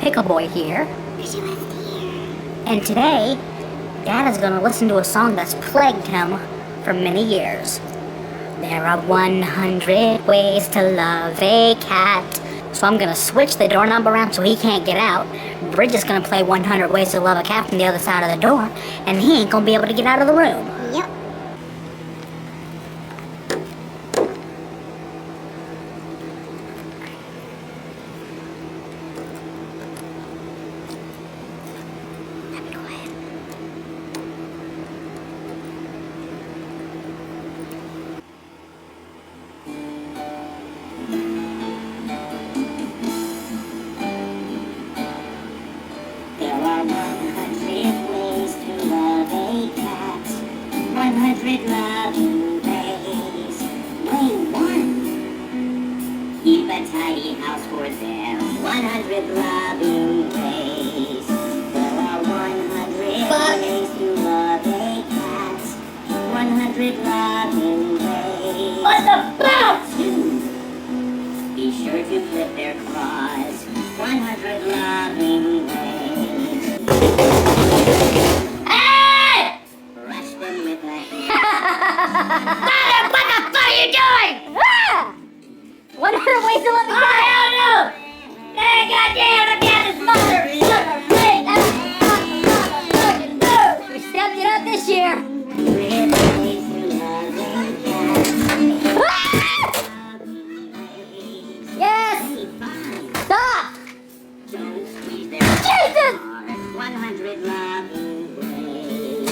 Pickle Boy here. And today, Dad is going to listen to a song that's plagued him for many years. There are 100 ways to love a cat. So I'm going to switch the doorknob around so he can't get out. Bridge is going to play 100 ways to love a cat from the other side of the door. And he ain't going to be able to get out of the room. Yep. There are 100 ways to love a cat. 100 loving ways. Way 1. Keep a tidy house for them. 100 loving ways. There are 100 ways to love a cat. 100 loving ways. What the fuck? 2. Be sure to clip their claws. 100 loving ways. Hey! Brush them with a hand. Father, what the fuck are you doing? Ah! 100 ways to love a cat. Oh, hell no! Hey, goddamn, I got his mother. We stepped it up this year. 100 ways to love a cat. Yes! Stop! Don't squeeze their Jesus! heart. 100 loving ways.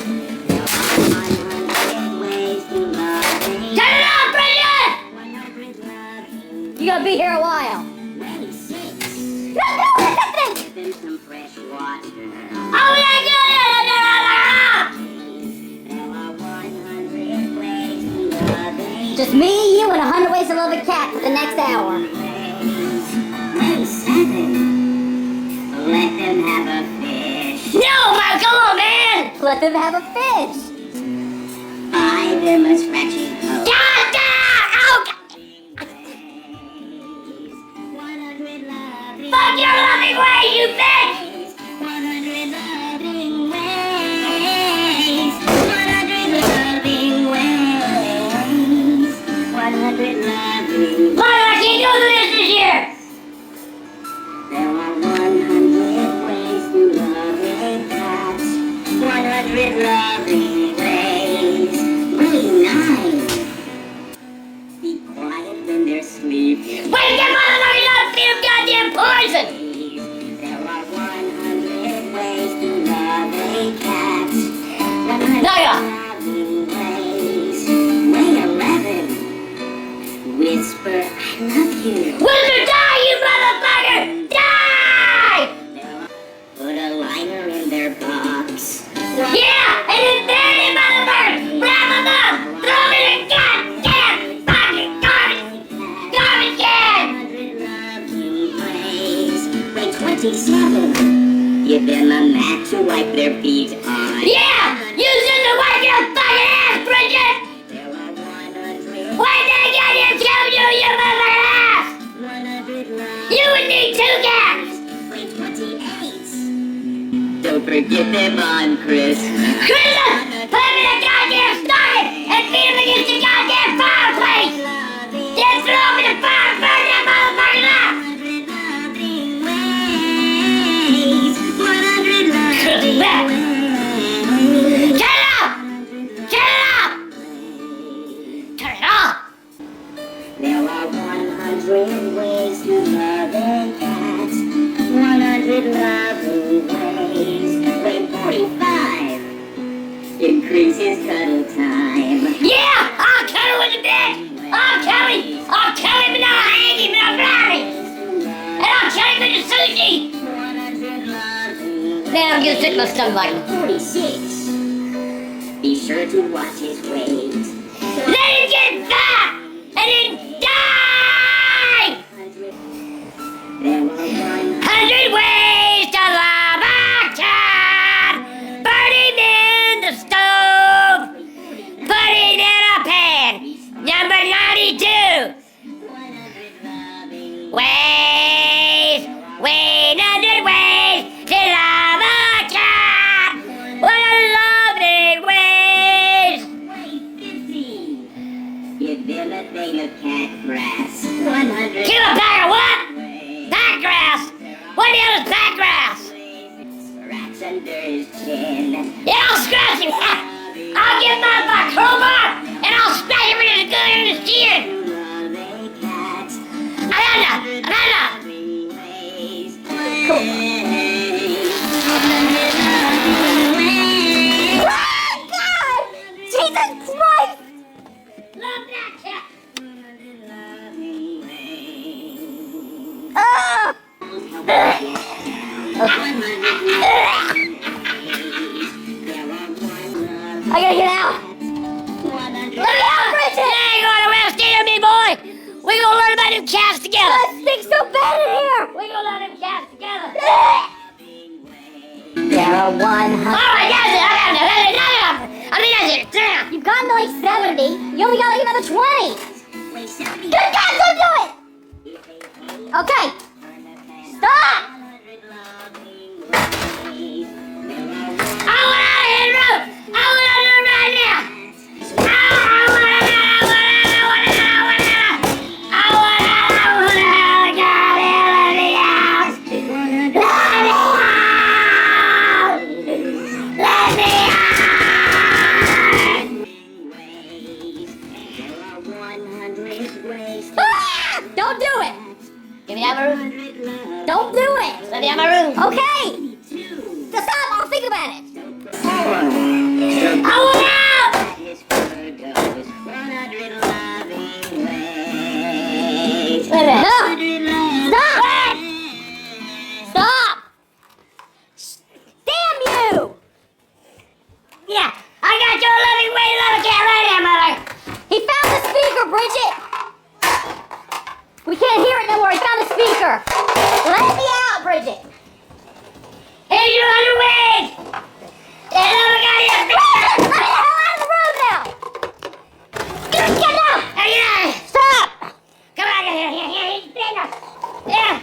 There are 100 ways to love a Turn it off, Bridget! 100 loving You gotta be here a while. ways. 6. No, listen! Give them some fresh water. Oh, yeah, good! There are 100 ways to love a Just me, you, and 100 ways to love a cat for the next hour. Way 7. Let them have a fish. No, man, come on, man! Let them have a fish. Buy them a scratchy coat. God, oh, 100 loving fuck your loving way, you bitch! 100 loving ways. 100 loving ways. 100 loving. Mother, I can't do this year! There are 100 ways to love a cat. 100 loving ways. Way 9. Be quiet when they're sleeping. Wake your motherfucking up, you goddamn poison! There are 100 ways to love a cat. 100 Naya. loving ways. Way 11. Whisper, I love you. Whisper, die, you motherfucker! Die! Put a liner in their box. Yeah, and then bury the motherfucker! Wrap him up! Throw him in a goddamn fucking garbage can! 100 loving ways. Way 27. Give them a mat to wipe their feet on. Yeah! Use it to wipe your fucking ass, Bridget! There are 100. Why they goddamn tell you, you motherfucking ass? 100 loving. You would need 2 cats! Way 28. Don't forget them on Christmas. Christmas! Put him in a goddamn stocking and beat him against the goddamn fireplace! Then throw him in the fire and burn that motherfucking up! 100 loving Back. ways. Turn it off! Turn it off! Turn it off! There are 100 ways to love a cat. 100 loving ways. Way 45. Increase his cuddle time. Yeah! I'll cuddle with the bitch! I'll kill him! I'll kill him and I'll hang him and I'll fry him! And I'll kill him with the sushi! 100 loving Then I'm gonna stick my stomach like 46. Be sure to watch his weight. let him get fat! And then die! 100. There are 100 ways to love a cat! Burn him in the stove! Put it in a pan! Number 92! 100 loving Ways! Way 100 ways! What the hell is that grass? Scratch under his chin. Yeah, I'll scratch him. I'll get my crowbar and I'll smash him in his chin. Loving cats. Another. Cool. Oh, God! Jesus Christ! Love that cat. Oh! I gotta get out. Let me out, Bridget! Hey, you wanna rest here, me boy? We gonna learn about new cats together. It stinks so bad in here. We gonna learn new cats together. There are 100. Alright, that's it. I mean, that's it. Damn. You've gotten to like 70. You only got like another 20. Good God, don't do it! Okay. Stop! I want out of here, Ruth! I want out of here right now! I want out! God, let me out! Let me out! Ah! Don't do it! Give me that maroon. Don't do it! Let me have my room. Okay! Just stop, I'll think about it. I want out! Wait a minute. No! Stop! Stop! Damn you! Yeah, I got your loving way, love cat right here, mother. He found the speaker, Bridget. We can't hear it no more. He found the speaker. Let me out, Bridget. Here's your underwear. And I'm gonna get you. Let me the hell out of the room now. Get out. Stop. Come on. Here. Yeah.